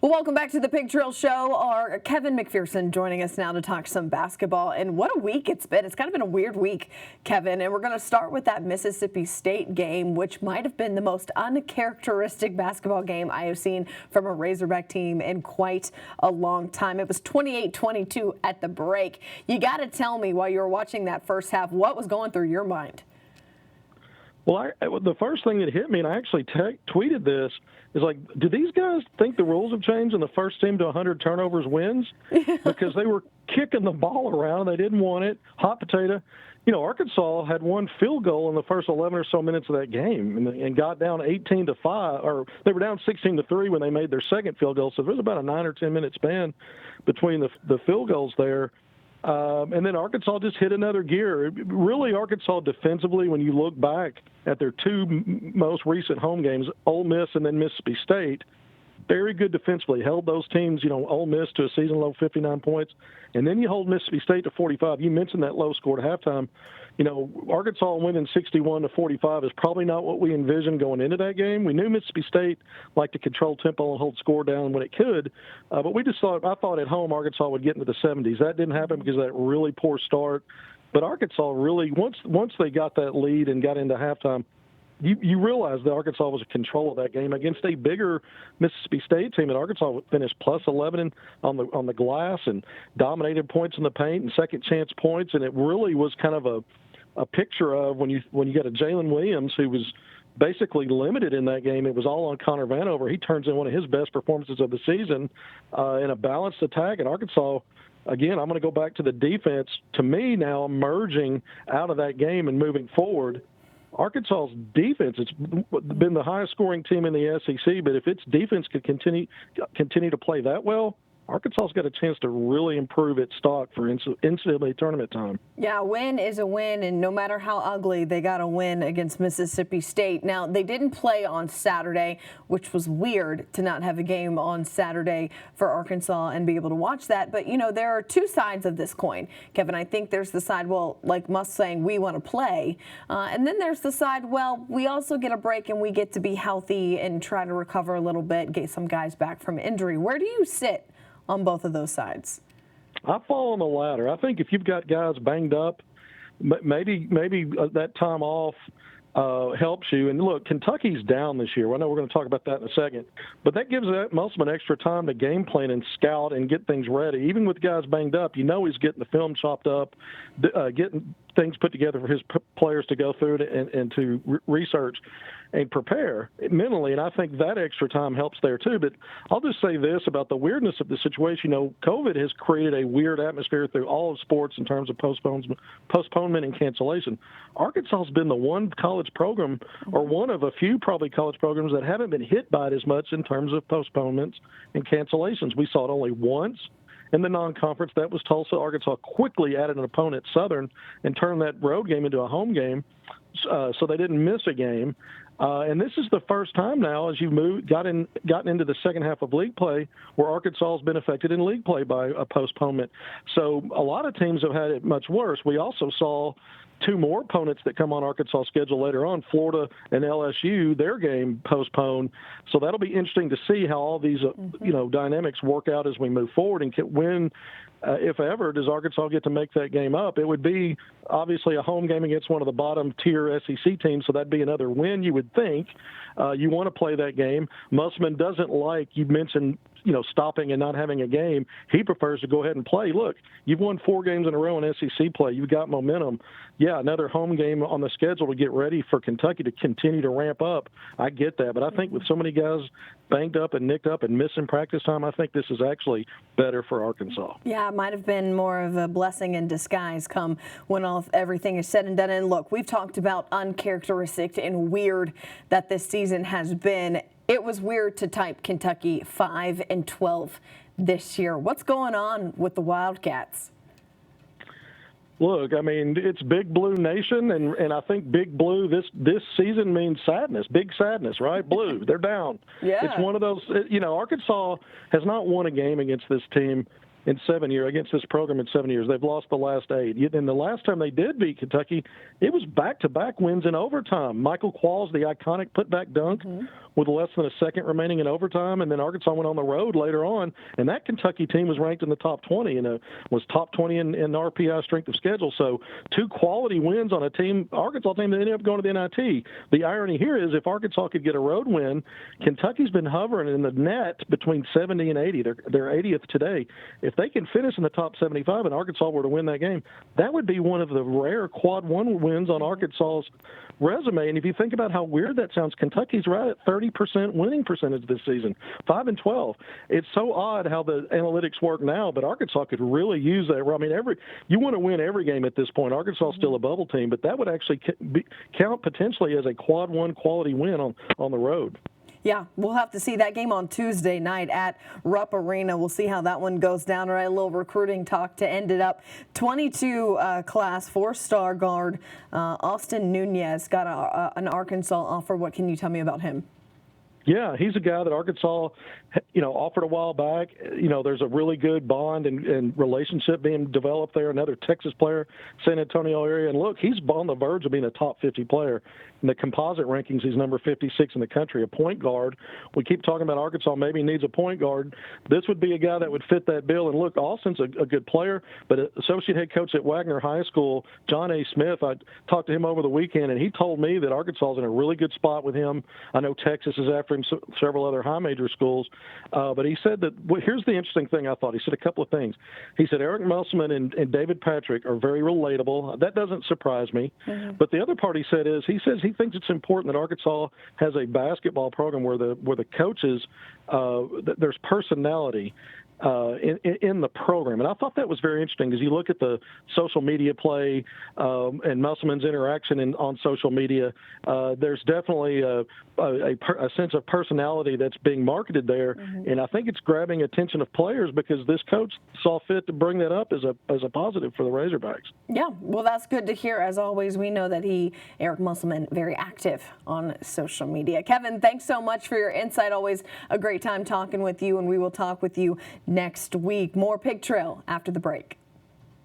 Well, welcome back to the Pig Drill Show. Our Kevin McPherson joining us now to talk some basketball. And what a week it's been. It's kind of been a weird week, Kevin. And we're going to start with that Mississippi State game, which might have been the most uncharacteristic basketball game I have seen from a Razorback team in quite a long time. It was 28-22 at the break. You got to tell me, while you were watching that first half, what was going through your mind? Well, the first thing that hit me, and I actually tweeted this, is like, do these guys think the rules have changed and the first team to 100 turnovers wins? Because they were kicking the ball around. They didn't want it. Hot potato. You know, Arkansas had one field goal in the first 11 or so minutes of that game and got down 18-5, or they were down 16-3 when they made their second field goal. So there was about a 9 or 10 minute span between the field goals there. And then Arkansas just hit another gear. Really, Arkansas defensively, when you look back at their two most recent home games, Ole Miss and then Mississippi State, very good defensively. Held those teams, Ole Miss to a season-low 59 points. And then you hold Mississippi State to 45. You mentioned that low score at halftime. Arkansas winning 61-45 is probably not what we envisioned going into that game. We knew Mississippi State liked to control tempo and hold score down when it could, but I thought at home Arkansas would get into the 70s. That didn't happen because of that really poor start. But Arkansas really, once they got that lead and got into halftime, you realize that Arkansas was in control of that game against a bigger Mississippi State team. And Arkansas finished plus 11 on the glass and dominated points in the paint and second chance points. And it really was kind of a picture of when you got a Jalen Williams who was basically limited in that game. It was all on Connor Vanover. He turns in one of his best performances of the season in a balanced attack. And Arkansas, again, I'm going to go back to the defense. To me now, emerging out of that game and moving forward, Arkansas's defense, it's been the highest scoring team in the SEC, but if its defense could continue to play that well, Arkansas's got a chance to really improve its stock for NCAA tournament time. Yeah, a win is a win, and no matter how ugly, they got a win against Mississippi State. Now, they didn't play on Saturday, which was weird to not have a game on Saturday for Arkansas and be able to watch that. But, there are two sides of this coin, Kevin. I think there's the side, well, like Musk saying, we want to play. And then there's the side, well, we also get a break and we get to be healthy and try to recover a little bit, get some guys back from injury. Where do you sit on both of those sides? I fall on the latter. I think if you've got guys banged up, maybe that time off helps you. And look, Kentucky's down this year. I know we're going to talk about that in a second, but that gives Musselman extra time to game plan and scout and get things ready. Even with guys banged up, he's getting the film chopped up, getting things put together for his players to go through and to research and prepare mentally, and I think that extra time helps there too. But I'll just say this about the weirdness of the situation. COVID has created a weird atmosphere through all of sports in terms of postponement and cancellation. Arkansas has been the one college program, or one of a few probably college programs, that haven't been hit by it as much in terms of postponements and cancellations. We saw it only once in the non-conference. That was Tulsa. Arkansas quickly added an opponent, Southern, and turned that road game into a home game, so they didn't miss a game. And this is the first time now, as you've gotten into the second half of league play, where Arkansas has been affected in league play by a postponement. So a lot of teams have had it much worse. We also saw two more opponents that come on Arkansas' schedule later on, Florida and LSU, their game postponed. So that'll be interesting to see how all these dynamics work out as we move forward, and when, if ever, does Arkansas get to make that game up. It would be obviously a home game against one of the bottom-tier SEC teams, so that'd be another win, you would think. You want to play that game. Musselman doesn't like, you mentioned, stopping and not having a game. He prefers to go ahead and play. Look, you've won 4 games in a row in SEC play. You've got momentum. Yeah, another home game on the schedule to get ready for Kentucky to continue to ramp up. I get that. But I think with so many guys banged up and nicked up and missing practice time, I think this is actually better for Arkansas. Yeah, it might have been more of a blessing in disguise come when everything is said and done. And look, we've talked about uncharacteristic and weird that this season has been. It was weird to type Kentucky 5-12 this year. What's going on with the Wildcats? Look, I mean, it's Big Blue Nation, and I think Big Blue this season means sadness, big sadness, right? Blue, they're down. Yeah. It's one of those, Arkansas has not won a game against this team in 7 years against this program in 7 years. They've lost the last 8. And the last time they did beat Kentucky, it was back-to-back wins in overtime. Michael Qualls, the iconic putback dunk with less than a second remaining in overtime, and then Arkansas went on the road later on, and that Kentucky team was ranked in the top 20 and was top 20 in RPI strength of schedule. So 2 quality wins on a Arkansas team that ended up going to the NIT. The irony here is if Arkansas could get a road win, Kentucky's been hovering in the net between 70 and 80. They're 80th today. If they can finish in the top 75 and Arkansas were to win that game, that would be one of the rare quad 1 wins on Arkansas's resume. And if you think about how weird that sounds, Kentucky's right at 30% winning percentage this season, 5-12. It's so odd how the analytics work now, but Arkansas could really use that. I mean, you want to win every game at this point. Arkansas is still a bubble team, but that would actually count potentially as a quad 1 quality win on the road. Yeah, we'll have to see that game on Tuesday night at Rupp Arena. We'll see how that one goes down. All right, a little recruiting talk to end it up. 22 class, 4-star guard Austin Nunez got an Arkansas offer. What can you tell me about him? Yeah, he's a guy that Arkansas, offered a while back. There's a really good bond and relationship being developed there. Another Texas player, San Antonio area. And look, he's on the verge of being a top 50 player. In the composite rankings, he's number 56 in the country, a point guard. We keep talking about Arkansas maybe needs a point guard. This would be a guy that would fit that bill. And look, Austin's a good player, but associate head coach at Wagner High School, John A. Smith, I talked to him over the weekend, and he told me that Arkansas is in a really good spot with him. I know Texas is after him, several other high major schools. But he said that, here's the interesting thing I thought. He said a couple of things. He said Eric Musselman and David Patrick are very relatable. That doesn't surprise me. But the other part he said is he says he thinks it's important that Arkansas has a basketball program where the coaches, there's personality in the program. And I thought that was very interesting because you look at the social media play and Musselman's interaction on social media, there's definitely a sense of personality that's being marketed there. And I think it's grabbing attention of players because this coach saw fit to bring that up as a positive for the Razorbacks. Yeah, well, that's good to hear. As always, we know that Eric Musselman, very active on social media. Kevin, thanks so much for your insight. Always a great time talking with you, and we will talk with you next week. More Pig Trail after the break.